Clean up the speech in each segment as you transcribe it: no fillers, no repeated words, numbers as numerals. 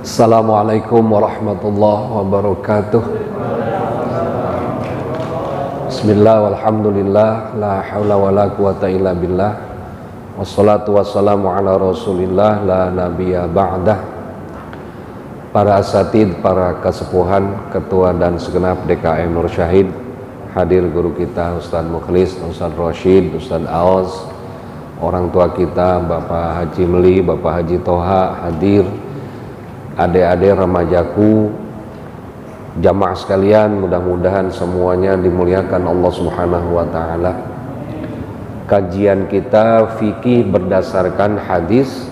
Assalamualaikum warahmatullahi wabarakatuh. Bismillah walhamdulillah la haula wala quwata illa billah. Wassalatu wassalamu ala rasulillah la nabiyya ba'dah. Para asatid, para kesepuhan, ketua dan segenap DKM Nur Syahid, hadir guru kita Ustaz Mukhlis, Ustaz Rashid, Ustaz Aoz, orang tua kita Bapak Haji Meli, Bapak Haji Toha hadir, adik-adik remajaku, jamaah sekalian, mudah-mudahan semuanya dimuliakan Allah Subhanahu wa taala. Kajian kita fikih berdasarkan hadis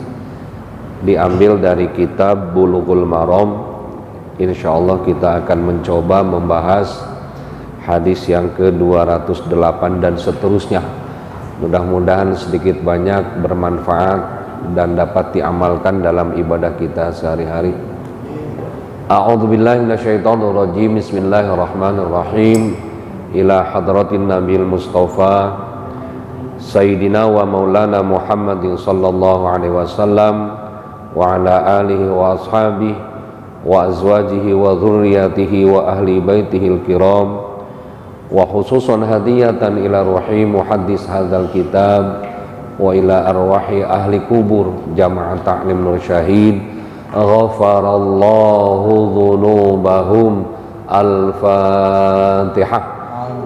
diambil dari kitab Bulughul Maram. Insyaallah kita akan mencoba membahas hadis yang ke-208 dan seterusnya. Mudah-mudahan sedikit banyak bermanfaat dan dapat diamalkan dalam ibadah kita sehari-hari. A'udzubillahi minasyaitonirrajim. Bismillahirrahmanirrahim. Ila hadratin Nabil Mustafa Sayyidina wa Maulana Muhammadin sallallahu alaihi wasallam wa ala alihi wa ashabihi wa azwajihi wa dhurriyyatihi wa ahli baitihil kiram wa khususan hadiyatan ila ruhi muhaddis hadzal kitab wa ila arwahi ahli kubur jamaah ta'lim Nur Syahid ghafarallahu dhunubahum. Al-Fatihah.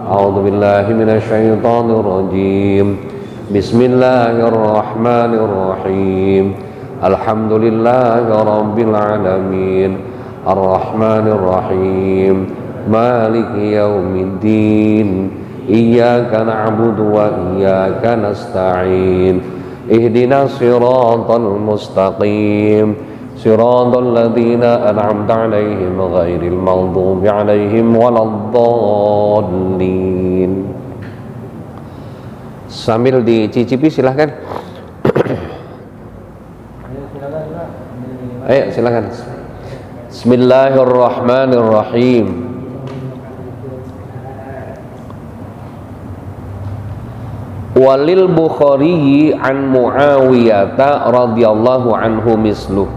A'udzu billahi minasyaitonir rajim. Bismillahirrahmanirrahim. Alhamdulillahi rabbil alamin. Arrahmanir rahim. Maliki yaumiddin. Iyyaka na'budu wa iyyaka nasta'in. Ihdinas siratal mustaqim. Siratal ladzina an'amta 'alaihim ghairil maghdubi 'alaihim waladdallin. Sambil dicicipi silahkan. Ayo silakan. Bismillahirrahmanirrahim. Walil Bukhari an Muawiyah radhiyallahu anhu misluh.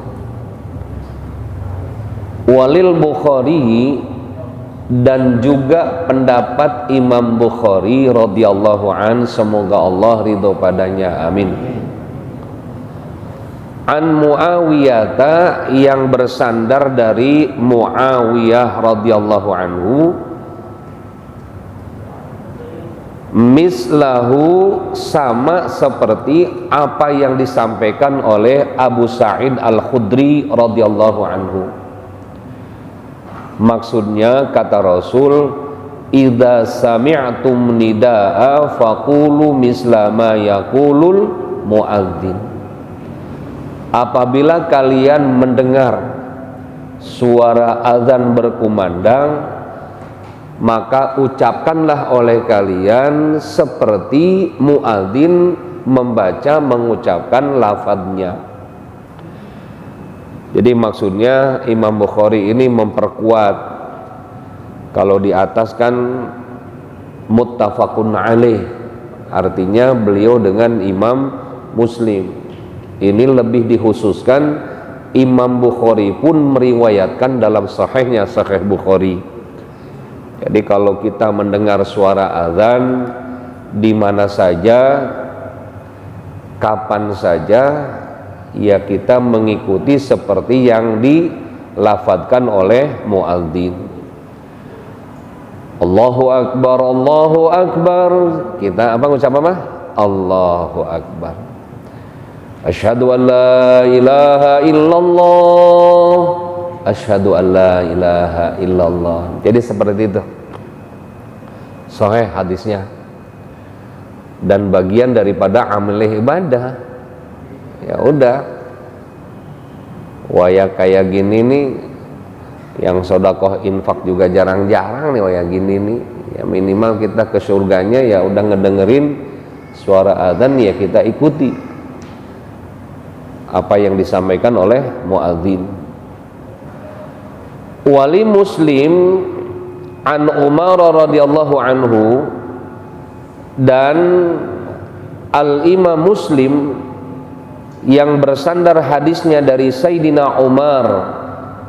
Walil Bukhari, dan juga pendapat Imam Bukhari radhiyallahu an, semoga Allah ridho padanya, amin. An Muawiyah, yang bersandar dari Muawiyah radhiyallahu anhu, mislahu, sama seperti apa yang disampaikan oleh Abu Sa'id Al-Khudri radhiyallahu anhu. Maksudnya kata Rasul, idza sami'tum nidaa faqulu misla ma yaqulul muadzin. Apabila kalian mendengar suara azan berkumandang, maka ucapkanlah oleh kalian seperti muadzin mengucapkan lafadznya. Jadi maksudnya Imam Bukhari ini memperkuat, kalau di atas kan muttafaqun alaih, artinya beliau dengan Imam Muslim. Ini lebih dikhususkan Imam Bukhari pun meriwayatkan dalam sahihnya, Sahih Bukhari. Jadi kalau kita mendengar suara azan di mana saja, kapan saja, ya kita mengikuti seperti yang dilafadzkan oleh muadzin. Allahu Akbar, Allahu Akbar. Kita ngucap apa? Allahu Akbar. Asyhadu an la ilaha illallah. Asyhadu an la ilaha illallah. Jadi seperti itu sahih hadisnya, dan bagian daripada amal ibadah. Ya udah, waya kayak gini nih, yang sedekah infak juga jarang-jarang nih waya gini nih. Ya minimal kita ke surganya ya udah ngedengerin suara adzan, ya kita ikuti apa yang disampaikan oleh muadzin. Wali Muslim an Umar radhiyallahu anhu, dan Al-Imam Muslim yang bersandar hadisnya dari Sayyidina Umar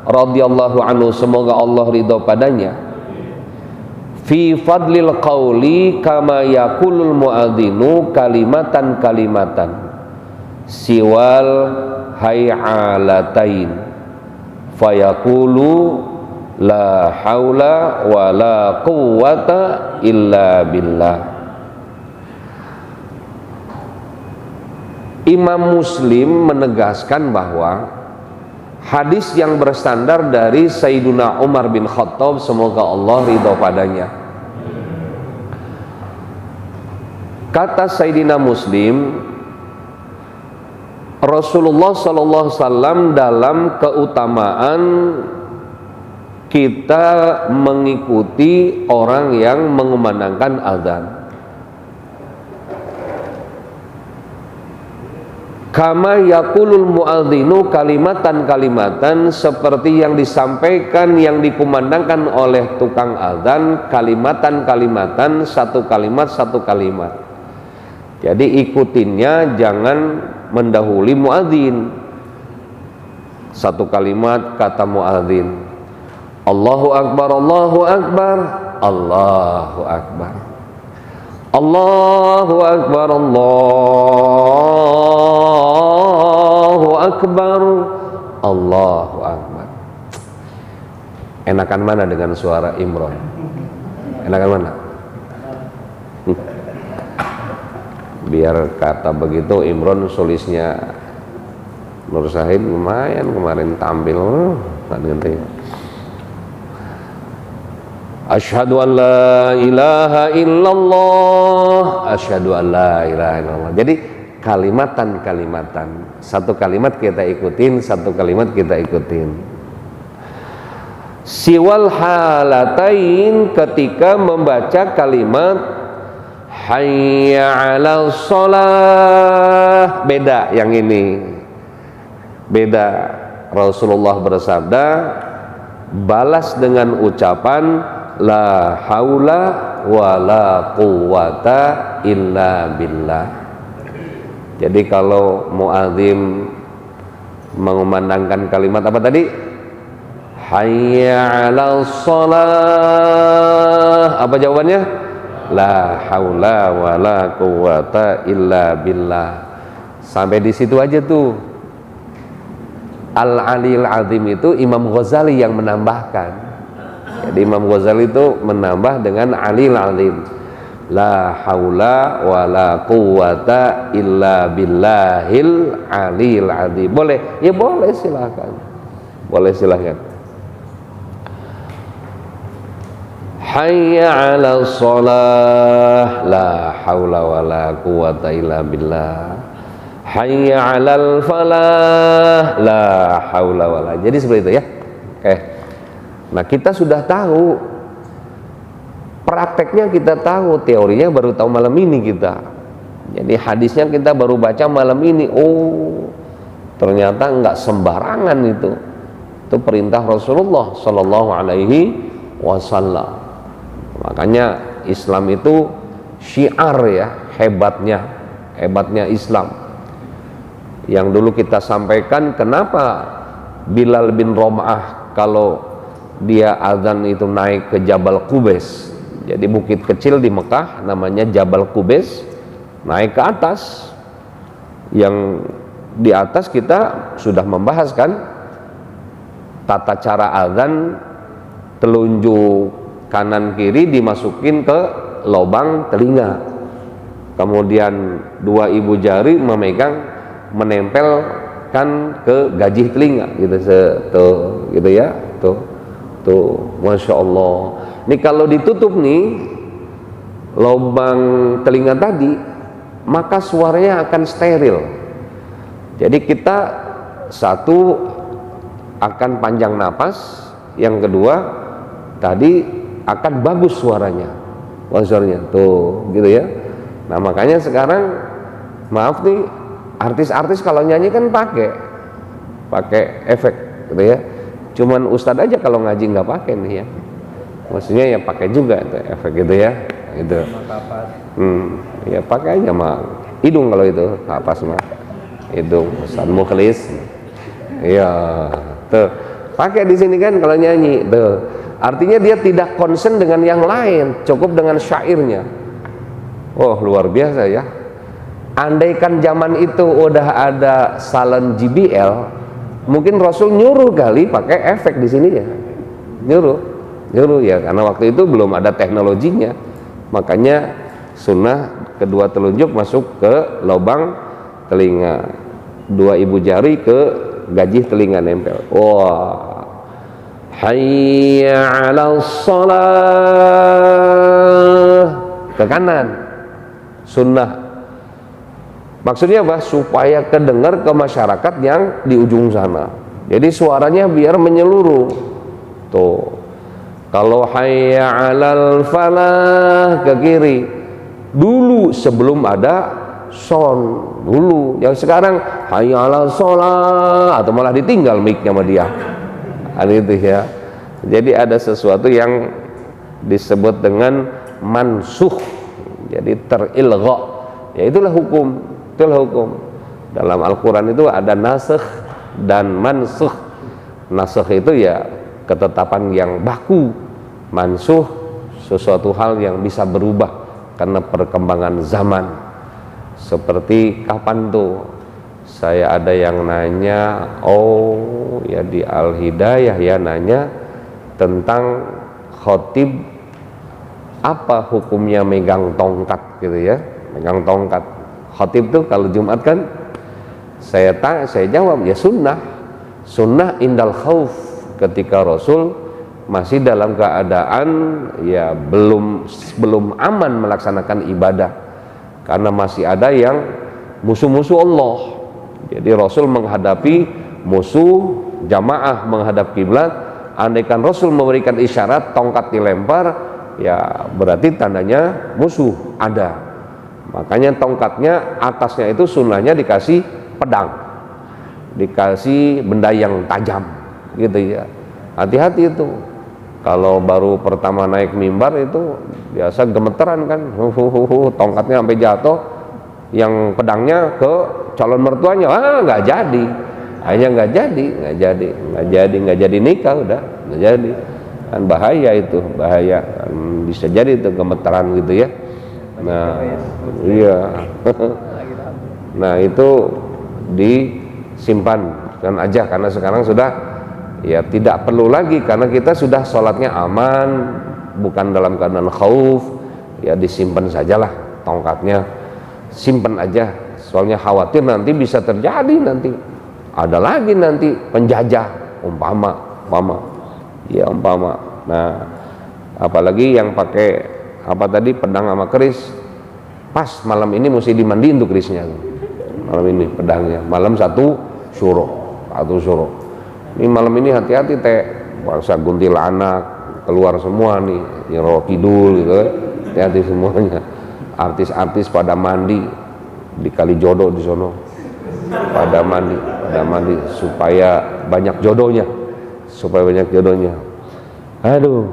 radhiyallahu anhu, semoga Allah ridho padanya, fi fadlil qauli kama yaqulul muadzinu kalimatan siwal hay'alatain fayaqulu la haula wa la quwwata illa billah. Imam Muslim menegaskan bahwa hadis yang bersandar dari Sayyiduna Umar bin Khattab, semoga Allah ridho padanya. Kata Sayyidina Muslim, Rasulullah sallallahu alaihi wasallam dalam keutamaan kita mengikuti orang yang mengumandangkan azan. Kama yaqulul muadzinu kalimatan, seperti yang disampaikan, yang dikumandangkan oleh tukang azan, kalimatan, satu kalimat. Jadi ikutinnya jangan mendahului muadzin. Satu kalimat kata muadzin, Allahu akbar, Allahu akbar, Allahu akbar, Allahu akbar, Allahu akbar, Allahu akbar. Enakan mana dengan suara Imron? Enakan mana? Biar kata begitu Imron solisnya Nur Syahid lumayan kemarin tampil nanti. Asyhadu an la ilaha illallah, asyhadu an la ilaha illallah. Jadi kalimatan, satu kalimat kita ikutin, satu kalimat kita ikutin. Siwal halatain, ketika membaca kalimat hayya 'alal shalah, beda yang ini. Beda. Rasulullah bersabda, balas dengan ucapan la haula wa la quwwata illa billah. Jadi kalau muadzim mengumandangkan kalimat apa tadi? Hayya 'alal shalah. Apa jawabannya? La haula wa la quwwata illa billah. Sampai di situ aja tuh. Al-Alil Azim itu Imam Ghazali yang menambahkan. Jadi Imam Ghazali itu menambah dengan Alil Azim. La haula wa la quwwata illa billahil alil azim. Boleh? Ya boleh, silakan. Boleh, silakan. Hayya 'alal shalah, la haula wa la quwwata illa billah. Hayya 'alal falah, la haula wa la. Jadi seperti itu ya. Oke. Nah, kita sudah tahu, prakteknya kita tahu, teorinya baru tahu malam ini kita. Jadi hadisnya kita baru baca malam ini. Oh, ternyata enggak sembarangan itu. Itu perintah Rasulullah sallallahu alaihi wasallam. Makanya Islam itu syiar ya, hebatnya Islam. Yang dulu kita sampaikan, kenapa Bilal bin Rom'ah kalau dia azan itu naik ke Jabal Qubais. Jadi bukit kecil di Mekah namanya Jabal Qubais, naik ke atas. Yang di atas kita sudah membahas kan tata cara azan, telunjuk kanan kiri dimasukin ke lubang telinga, kemudian dua ibu jari menempelkan ke gajih telinga gitu, gitu ya, tuh masya Allah. Ini kalau ditutup nih lubang telinga tadi, maka suaranya akan steril. Jadi kita satu akan panjang napas, yang kedua tadi akan bagus suaranya, tuh gitu ya. Nah makanya sekarang maaf nih, artis-artis kalau nyanyi kan pakai efek gitu ya. Cuman ustadz aja kalau ngaji nggak pakai nih ya. Maksudnya ya pakai juga itu efek gitu ya. Gitu. Ya pakai aja mah hidung kalau itu kapas mah hidung Ustadz Mukhlis. Iya tuh. Pakai di sini kan kalau nyanyi tuh. Artinya dia tidak concern dengan yang lain, cukup dengan syairnya. Oh, luar biasa ya. Andaikan zaman itu udah ada salon JBL, mungkin Rasul nyuruh kali pakai efek di sini ya. Nyuruh ya, karena waktu itu belum ada teknologinya. Makanya sunnah kedua telunjuk masuk ke lubang telinga, dua ibu jari ke gajih telinga nempel. Wah. Hayya 'alas shalah, ke kanan. Sunnah. Maksudnya apa? Supaya kedengar ke masyarakat yang di ujung sana. Jadi suaranya biar menyeluruh. Tuh. Kalau hayya 'alal falah ke kiri. Dulu sebelum ada sound dulu. Yang sekarang hayya 'alas shalah atau malah ditinggal mic-nya sama dia. Itu ya. Jadi ada sesuatu yang disebut dengan mansuh. Jadi terilgha. Ya itulah hukum. Dalam Al-Qur'an itu ada nasikh dan mansuh. Nasikh itu ya ketetapan yang baku. Mansuh sesuatu hal yang bisa berubah karena perkembangan zaman. Seperti kapan tuh? Saya ada yang nanya, oh ya di Al-Hidayah ya, nanya tentang khotib apa hukumnya megang tongkat gitu ya. Megang tongkat. Khotib tuh kalau Jumat kan saya jawab ya sunnah indal khauf, ketika Rasul masih dalam keadaan ya belum aman melaksanakan ibadah karena masih ada yang musuh-musuh Allah. Jadi Rasul menghadapi musuh, jamaah menghadap kiblat. Andaikan Rasul memberikan isyarat tongkat dilempar, ya berarti tandanya musuh ada. Makanya tongkatnya atasnya itu sunnahnya dikasih pedang, dikasih benda yang tajam gitu ya. Hati-hati itu. Kalau baru pertama naik mimbar itu biasa gemeteran kan, tongkatnya sampai jatuh, yang pedangnya ke calon mertuanya, nggak jadi, hanya nggak jadi nikah, udah nggak jadi, kan bahaya itu, bisa jadi itu gemeteran gitu ya. Nah iya. Nah itu disimpan kan aja, karena sekarang sudah ya tidak perlu lagi, karena kita sudah sholatnya aman, bukan dalam keadaan khauf, ya disimpan sajalah tongkatnya, simpan aja. Soalnya khawatir nanti bisa terjadi, nanti ada lagi nanti penjajah umpama. Nah apalagi yang pakai apa tadi, pedang sama keris, pas malam ini mesti dimandiin tuh kerisnya malam ini, pedangnya malam satu syuro. Ini malam ini hati-hati teh, bangsa kuntilanak keluar semua nih, Nyiro Kidul gitu, hati-hati semuanya. Artis-artis pada mandi di kali jodoh di sono, pada mandi supaya banyak jodohnya, aduh.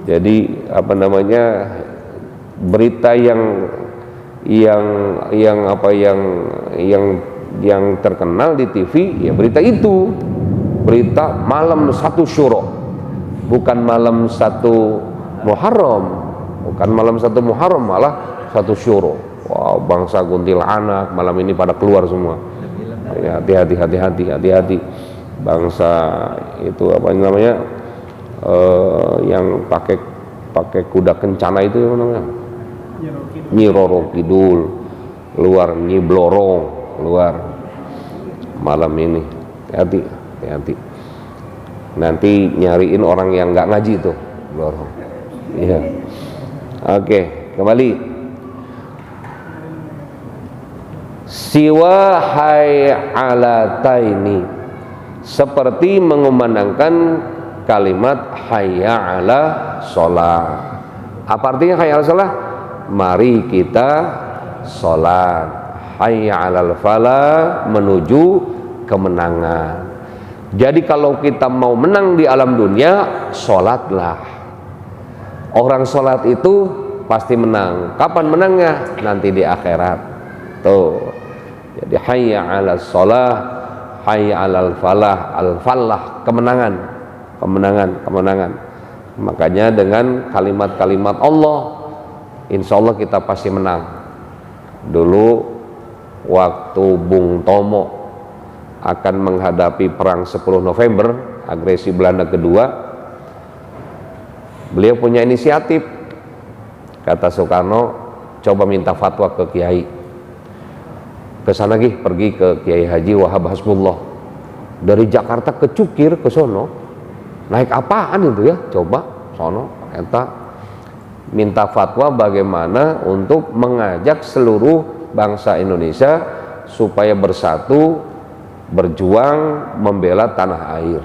Jadi apa namanya, berita yang terkenal di TV ya berita itu, berita malam satu syuro, bukan malam satu Muharram, malah satu syuro. Wow, bangsa kuntilanak malam ini pada keluar semua. Ya, hati-hati. Bangsa itu apa namanya, yang pakai kuda kencana itu apa namanya? Nyiroro Kidul keluar, Nyi Blorong keluar malam ini. Hati-hati. Nanti nyariin orang yang nggak ngaji tuh, Blorong. Iya. Oke, kembali. Siwa hayalataini, seperti mengumandangkan kalimat hayya ala sholat. Apa artinya hayya ala sholat? Mari kita sholat. Hayya alal falah, menuju kemenangan. Jadi kalau kita mau menang di alam dunia, sholatlah. Orang sholat itu pasti menang. Kapan menangnya? Nanti di akhirat. Tuh. Jadi hayya ala sholah, hayya 'alal falah, al-falah, kemenangan, kemenangan, kemenangan. Makanya dengan kalimat-kalimat Allah, insya Allah kita pasti menang. Dulu waktu Bung Tomo akan menghadapi perang 10 November, agresi Belanda kedua, beliau punya inisiatif. Kata Soekarno, coba minta fatwa ke Kiai. Ke sana pergi ke Kiai Haji Wahab Hasbullah. Dari Jakarta ke Cukir ke sono. Naik apaan itu ya? Coba sono eta minta fatwa bagaimana untuk mengajak seluruh bangsa Indonesia supaya bersatu, berjuang membela tanah air.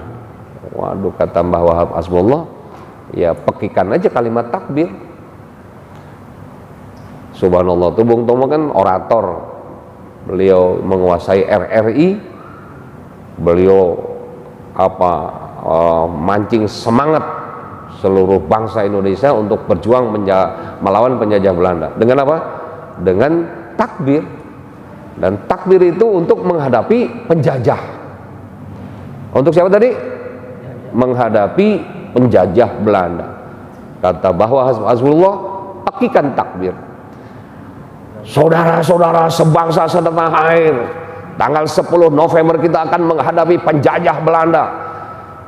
Waduh, kata Mbah Wahab Hasbullah, ya pekikan aja kalimat takbir. Subhanallah, tuh Bung Tomo kan orator, beliau menguasai RRI, beliau mancing semangat seluruh bangsa Indonesia untuk berjuang melawan penjajah Belanda. Dengan apa? Dengan takbir. Dan takbir itu untuk menghadapi penjajah. Untuk siapa tadi? Menghadapi penjajah Belanda. Kata bahwa Hasbullah, pakikan takbir. Saudara-saudara sebangsa setanah air, tanggal 10 November kita akan menghadapi penjajah Belanda.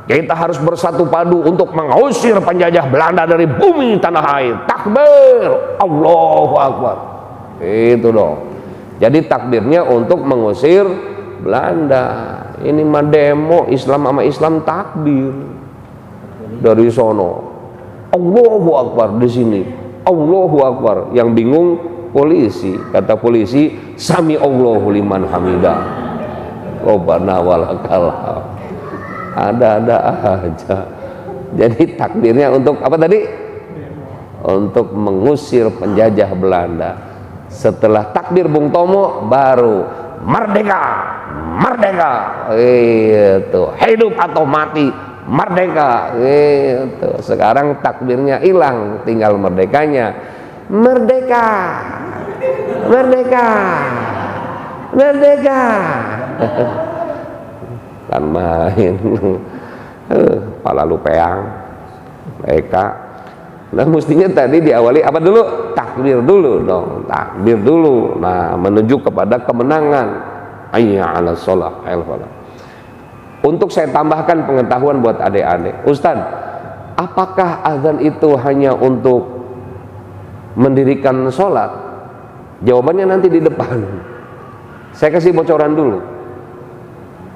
Kita harus bersatu padu untuk mengusir penjajah Belanda dari bumi tanah air. Takbir, Allahu Akbar. Itu dong. Jadi takbirnya untuk mengusir Belanda. Ini mah demo Islam sama Islam takbir. Dari sono Allahu Akbar, di sini Allahu Akbar. Yang bingung polisi, kata polisi, sami Allahu liman hamidah, Rabbana walakal hamd. Ada-ada aja. Jadi takbirnya untuk apa tadi? Untuk mengusir penjajah Belanda. Setelah takbir Bung Tomo baru merdeka, merdeka, itu hidup atau mati, merdeka, itu. Sekarang takbirnya hilang, tinggal merdekanya. Merdeka, merdeka, merdeka. Kan main pala lupeang mereka. Nah mestinya tadi diawali apa dulu? Takbir dulu dong, takbir dulu. Nah menuju kepada kemenangan. Hayya 'alas shalah, untuk saya tambahkan pengetahuan buat adik-adik. Ustaz, apakah azan itu hanya untuk mendirikan sholat? Jawabannya nanti di depan. Saya kasih bocoran dulu.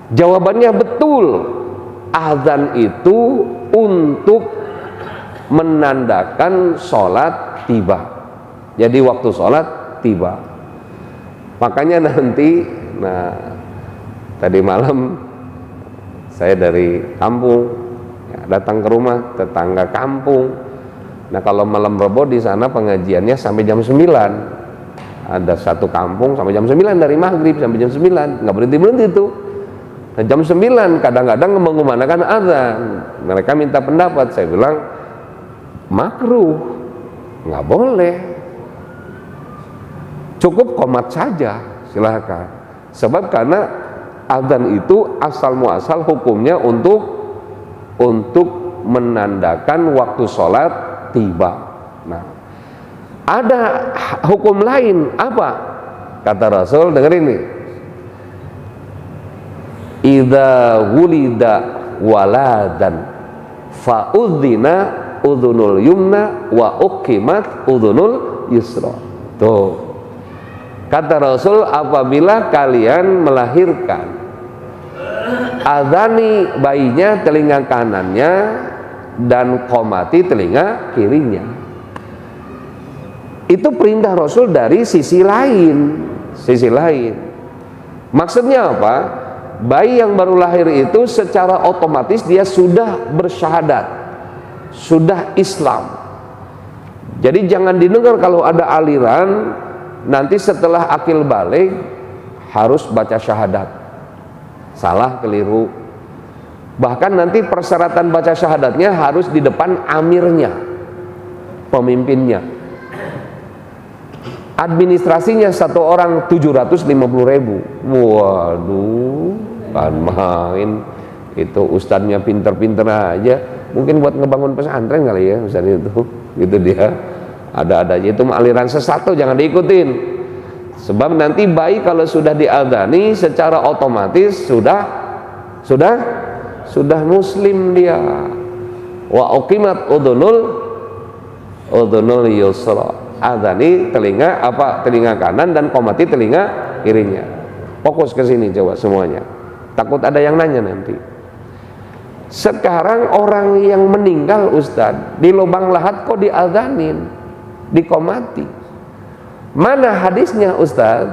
Jawabannya betul. Azan itu untuk menandakan sholat tiba. Jadi waktu sholat tiba. Makanya nanti, nah tadi malam saya dari kampung ya, datang ke rumah tetangga kampung. Nah kalau malam Rebo di sana pengajiannya sampai jam 9. Ada satu kampung sampai jam 9, dari maghrib sampai jam 9, nggak berhenti tuh. Nah, jam 9 kadang-kadang mengumandangkan azan. Mereka minta pendapat, saya bilang makruh, nggak boleh. Cukup qomat saja, silakan. Sebab karena azan itu asal muasal hukumnya untuk menandakan waktu sholat tiba. Nah, ada hukum lain apa? Kata Rasul, dengar ini. Idza wulida waladan fa udzina udhunul yumna wa uqimat udhunul yusra. Tuh. Kata Rasul, apabila kalian melahirkan, adzani bayinya telinga kanannya dan qomati telinga kirinya. Itu perintah Rasul dari sisi lain. Sisi lain. Maksudnya apa? Bayi yang baru lahir itu secara otomatis dia sudah bersyahadat, sudah Islam. Jadi jangan didengar kalau ada aliran nanti setelah akil balik harus baca syahadat. Salah, keliru. Bahkan nanti persyaratan baca syahadatnya harus di depan amirnya, pemimpinnya. Administrasinya satu orang 750.000. Waduh, Bukan main. Itu ustadznya pinter-pinter aja, mungkin buat ngebangun pesantren kali ya ustadz itu. Gitu dia. Ada-ada aja, itu aliran sesat tuh, jangan diikutin. Sebab nanti bayi kalau sudah diadzani secara otomatis sudah muslim dia. Wa uqimat udhunul yusra. Adzani telinga kanan dan qomati telinga kirinya. Fokus ke sini coba semuanya. Takut ada yang nanya nanti. Sekarang orang yang meninggal ustadz di lubang lahat kok diadzanin, diqomati. Mana hadisnya ustadz?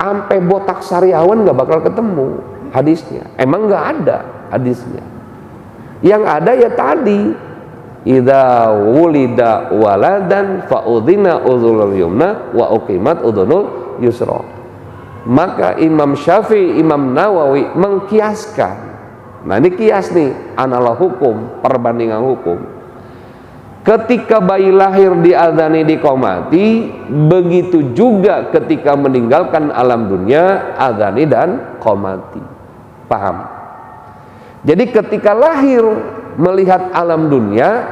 Sampai botak sariawan nggak bakal ketemu hadisnya. Emang nggak ada hadisnya. Yang ada ya tadi, idza wulida waladan fa udhina udhunul yumna wa uqimat udhunul yusra. Maka Imam Syafi'i, Imam Nawawi mengkiaskan. Nah ini kias nih, analog hukum, perbandingan hukum. Ketika bayi lahir diadzani diqomati, begitu juga ketika meninggalkan alam dunia adzani dan qomati. Paham? Jadi ketika lahir melihat alam dunia,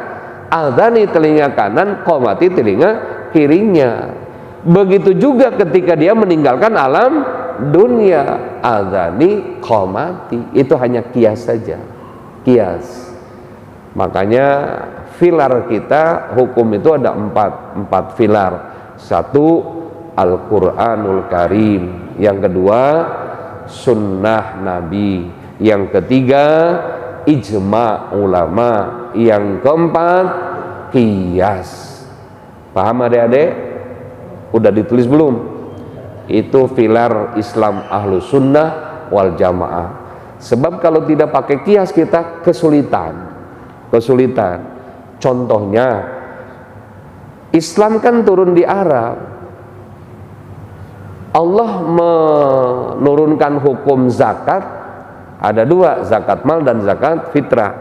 adzani telinga kanan, qomati telinga kirinya. Begitu juga ketika dia meninggalkan alam dunia, adzani qomati. Itu hanya kias saja, kias. Makanya filar kita hukum itu ada empat filar. Satu, Al-Quranul Karim. Yang kedua, sunnah Nabi. Yang ketiga, ijma ulama. Yang keempat, qiyas. Paham adik-adik? Udah ditulis belum? Itu filar Islam Ahlus Sunnah wal Jamaah. Sebab kalau tidak pakai qiyas kita kesulitan. Contohnya, Islam kan turun di Arab. Allah menurunkan hukum zakat, ada dua, zakat mal dan zakat fitrah.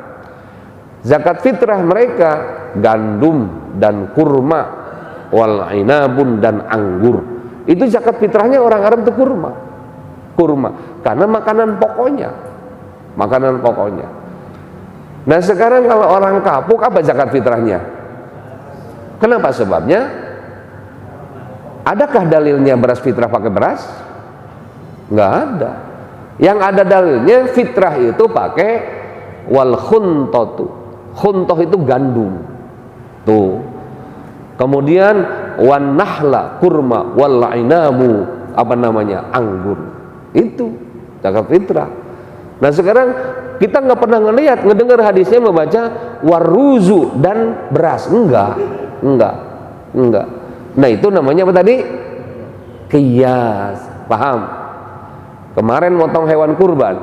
Zakat fitrah mereka gandum dan kurma, wal inabun dan anggur. Itu zakat fitrahnya orang Arab itu kurma, karena makanan pokoknya. Nah sekarang kalau orang kapuk, apa zakat fitrahnya? Kenapa sebabnya? Adakah dalilnya beras fitrah pakai beras? Nggak ada. Yang ada dalilnya fitrah itu pakai wal khuntotu. Khuntoh itu gandum. Tuh. Kemudian wan nahla kurma wal inamu anggur. Itu zakat fitrah. Nah sekarang kita nggak pernah ngedengar hadisnya membaca waruzu dan beras, enggak. Nah itu namanya apa tadi? Qiyas. Paham? Kemarin motong hewan kurban,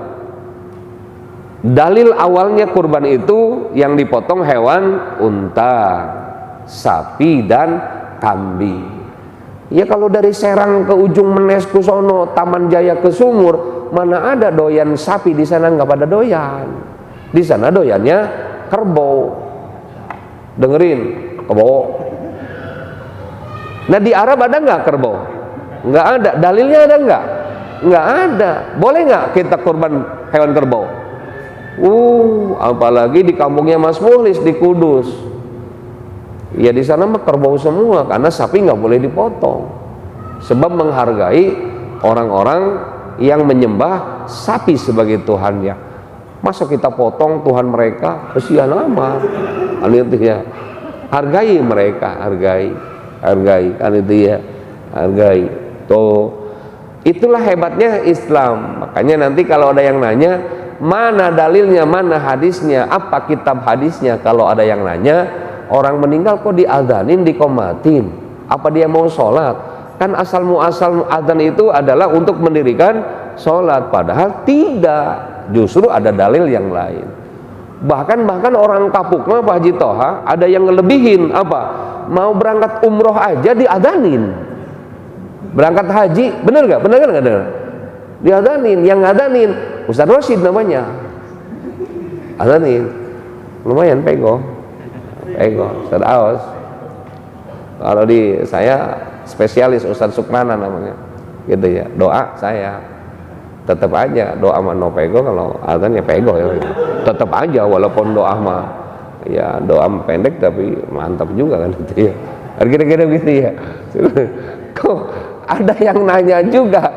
dalil awalnya kurban itu yang dipotong hewan unta, sapi dan kambing. Ya kalau dari Serang ke ujung Menes ke sono, Taman Jaya ke Sumur, mana ada doyan sapi di sana, nggak pada doyan. Di sana doyannya kerbau. Dengerin, kerbau. Nah di Arab ada nggak kerbau? Nggak ada. Dalilnya ada nggak? Nggak ada. Boleh nggak kita kurban hewan kerbau? Apalagi di kampungnya Mas Muhlis di Kudus. Ya di sana mah kerbau semua, karena sapi nggak boleh dipotong. Sebab menghargai orang-orang yang menyembah sapi sebagai Tuhannya. Masa kita potong Tuhan mereka, kesian amat. Kan itu ya. Hargai mereka, hargai kan itu ya. Hargai. Tuh. Itulah hebatnya Islam. Makanya nanti kalau ada yang nanya, mana dalilnya, mana hadisnya, apa kitab hadisnya, kalau ada yang nanya, orang meninggal kok diadzanin, diqomatin, apa dia mau sholat? Kan asal muasal adzan itu adalah untuk mendirikan sholat, padahal tidak, justru ada dalil yang lain. Bahkan orang kapuk mah Pak Haji Toha ada yang ngelebihin, apa? Mau berangkat umroh aja diadzanin, berangkat haji, bener gak? Diadzanin, yang ngadanin Ustaz Rosid namanya, adzanin, lumayan pego, Ustaz Aos. Kalau di saya spesialis Ustaz Sukrana namanya, gitu ya. Doa saya tetap aja doa mah no pego, kalau azan ya pego ya. Tetap aja walaupun doa mah ya doa pendek tapi mantap juga kan gitu ya. Kira-kira gitu ya. Kok ada yang nanya juga,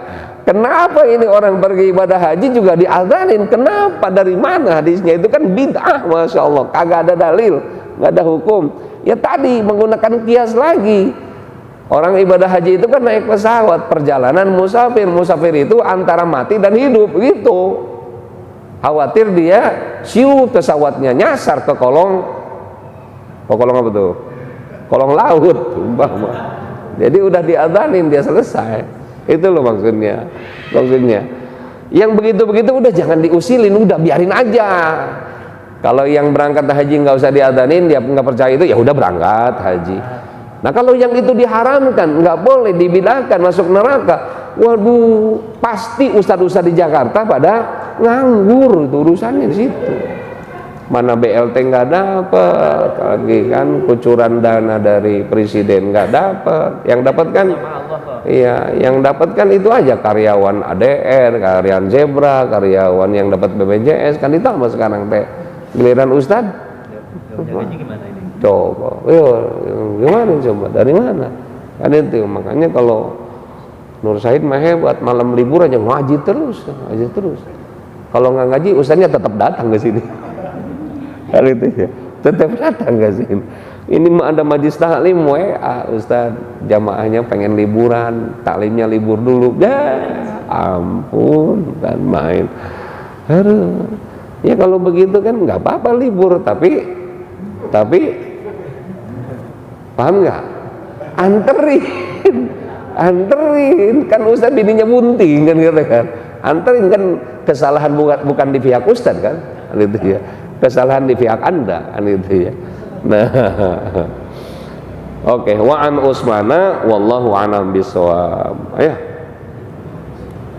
kenapa ini orang pergi ibadah haji juga diazanin? Kenapa? Dari mana hadisnya? Itu kan bid'ah, masya Allah. Kagak ada dalil, nggak ada hukum. Ya tadi menggunakan kias lagi. Orang ibadah haji itu kan naik pesawat, perjalanan musafir. Musafir itu antara mati dan hidup gitu. Khawatir dia siu pesawatnya nyasar ke kolong. Kolong apa tuh? Kolong laut, umpama. Jadi udah diadzanin dia selesai. Itu loh maksudnya. Yang begitu-begitu udah jangan diusilin, udah biarin aja. Kalau yang berangkat haji nggak usah diadzanin, dia nggak percaya itu ya udah berangkat haji. Nah kalau yang itu diharamkan, nggak boleh, dibidahkan, masuk neraka. Waduh, pasti ustadz-ustadz di Jakarta pada nganggur, itu urusannya di situ. Mana BLT nggak dapat, lagi kan kucuran dana dari presiden nggak dapat, yang dapat kan, iya, yang dapat kan itu aja karyawan ADR, karyawan Zebra, karyawan yang dapat BPJS kan ditambah sekarang teh. Giliran ustad, coba, gimana coba, dari mana? Kan itu makanya kalau Nur Said mah hebat, malam libur aja ngaji terus. Kalau nggak ngaji, ustadnya tetap datang ke sini. Hal itu ya, tetap datang ke sini. Ini mah ada majlis taklim, ustad jamaahnya pengen liburan, taklimnya libur dulu. Ya ampun, dan main. Aduh. Ya kalau begitu kan nggak apa-apa libur, tapi paham nggak? Anterin kan ustad bininya bunting kan gitu kan. Anterin kan kesalahan bukan di pihak ustad kan, gitu ya. Kesalahan di pihak Anda kan gitu ya. Nah, oke. Wa an Utsmana wallahu a'lam bishawab.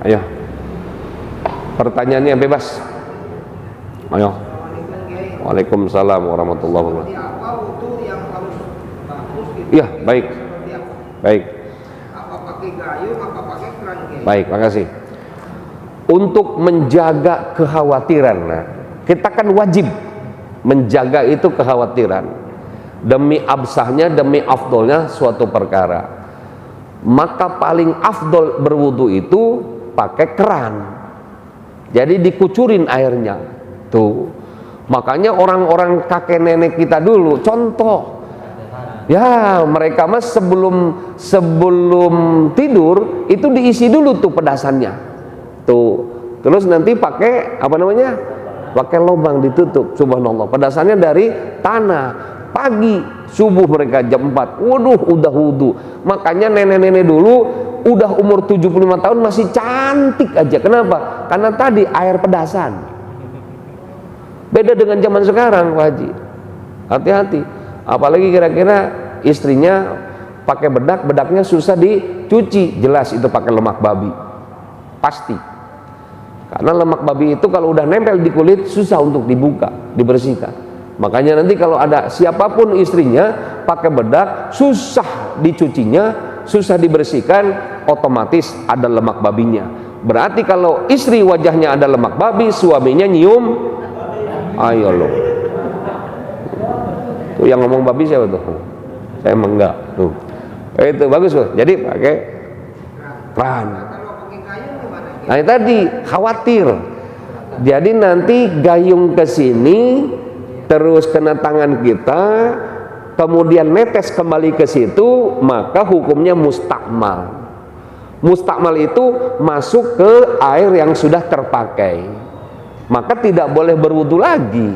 Ayo. Pertanyaannya bebas. Ayo. Waalaikumsalam warahmatullahi wabarakatuh. Iya, baik. Baik. Apa pakai gayung, apa pakai keran? Baik, makasih. Untuk menjaga kekhawatiran, nah, kita kan wajib menjaga itu kekhawatiran demi absahnya, demi afdolnya suatu perkara. Maka paling afdol berwudu itu pakai keran. Jadi dikucurin airnya. Tuh. Makanya orang-orang kakek nenek kita dulu contoh. Ya, mereka mah sebelum tidur itu diisi dulu tuh pedasannya. Tuh. Terus nanti pakai apa namanya? Pakai lubang ditutup. Subhanallah. Pedasannya dari tanah. Pagi subuh mereka jam 4. Waduh, udah wudu. Makanya nenek-nenek dulu udah umur 75 tahun masih cantik aja. Kenapa? Karena tadi air pedasan. Beda dengan zaman sekarang, Pak Haji. Hati-hati. Apalagi kira-kira istrinya pakai bedak, bedaknya susah dicuci. Jelas itu pakai lemak babi. Pasti. Karena lemak babi itu kalau udah nempel di kulit susah untuk dibuka, dibersihkan. Makanya nanti kalau ada siapapun istrinya pakai bedak, susah dicucinya, susah dibersihkan, otomatis ada lemak babinya. Berarti kalau istri wajahnya ada lemak babi, suaminya nyium, ayo lo. Tuh yang ngomong babi siapa tuh? Saya emang enggak. Tuh. Itu bagus tuh. Jadi pakai keran. Nah tadi khawatir. Jadi nanti gayung ke sini terus kena tangan kita, kemudian netes kembali ke situ, maka hukumnya mustakmal. Mustakmal itu masuk ke air yang sudah terpakai, maka tidak boleh berwudu lagi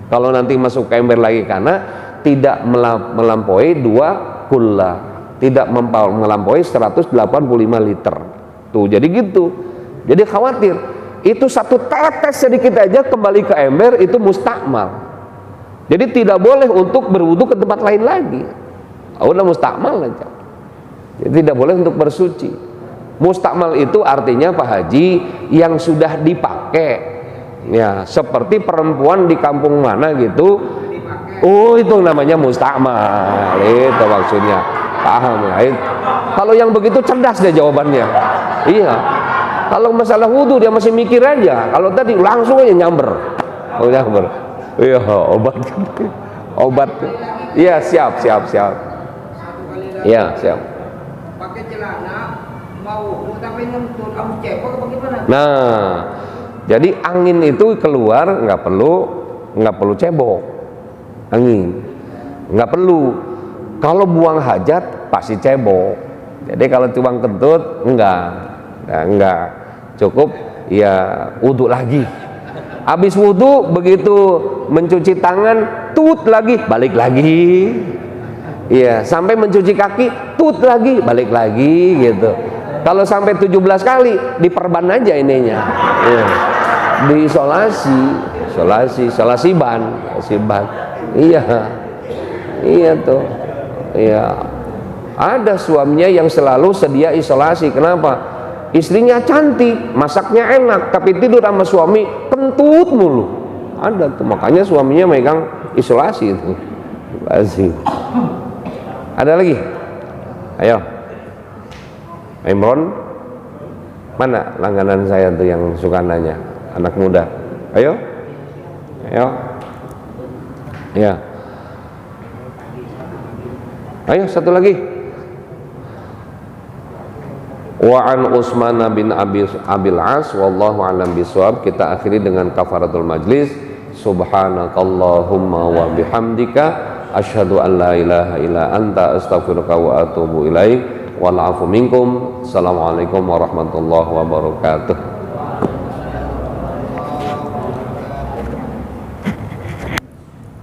kalau nanti masuk ke ember lagi, karena tidak melampaui 2 kullah, tidak melampaui 185 liter. Tuh jadi gitu. Jadi khawatir itu satu tetes sedikit aja kembali ke ember itu mustakmal. Jadi tidak boleh untuk berwudu ke tempat lain lagi. Udah mustakmal aja. Jadi tidak boleh untuk bersuci. Mustakmal itu artinya Pak Haji yang sudah dipakai. Ya, seperti perempuan di kampung mana gitu. Oh, itu namanya mustakmal. Itu maksudnya. Paham ya? Kalau yang begitu cerdas deh jawabannya. Iya. Kalau masalah wudhu dia masih mikir aja. Kalau tadi langsung aja nyamber. Oh, nyamber. Iya, obat. Iya, siap. Satu kali lagi. Iya, siap. Pakai celana mau tapi nuntut kamu cepok apa gimana? Nah, jadi angin itu keluar nggak perlu cebok. Angin nggak perlu. Kalau buang hajat pasti cebok. Jadi kalau cuma kentut enggak. Cukup ya wudhu lagi. Habis wudhu begitu mencuci tangan tut lagi, balik lagi. Iya, sampai mencuci kaki tut lagi, balik lagi gitu. Kalau sampai 17 kali diperban aja ininya. Iya. Isolasi ban. Iya. Iya tuh. Iya. Ada suaminya yang selalu sedia isolasi. Kenapa? Istrinya cantik, masaknya enak, tapi tidur sama suami kentut mulu. Ada tuh, makanya suaminya megang isolasi itu. Asik. Ada lagi? Ayo. Imron, mana langganan saya tuh yang suka nanya, anak muda. Ayo. Ya. Ayo satu lagi. Wa an Utsman bin Abil As wallahu a'lam bishawab. Kita akhiri dengan kafaratul majlis. Subhanakallahumma wa bihamdika asyhadu an la ilaha illa anta astaghfiruka wa atubu ilaik. Wal afu minkum. Assalamualaikum warahmatullahi wabarakatuh.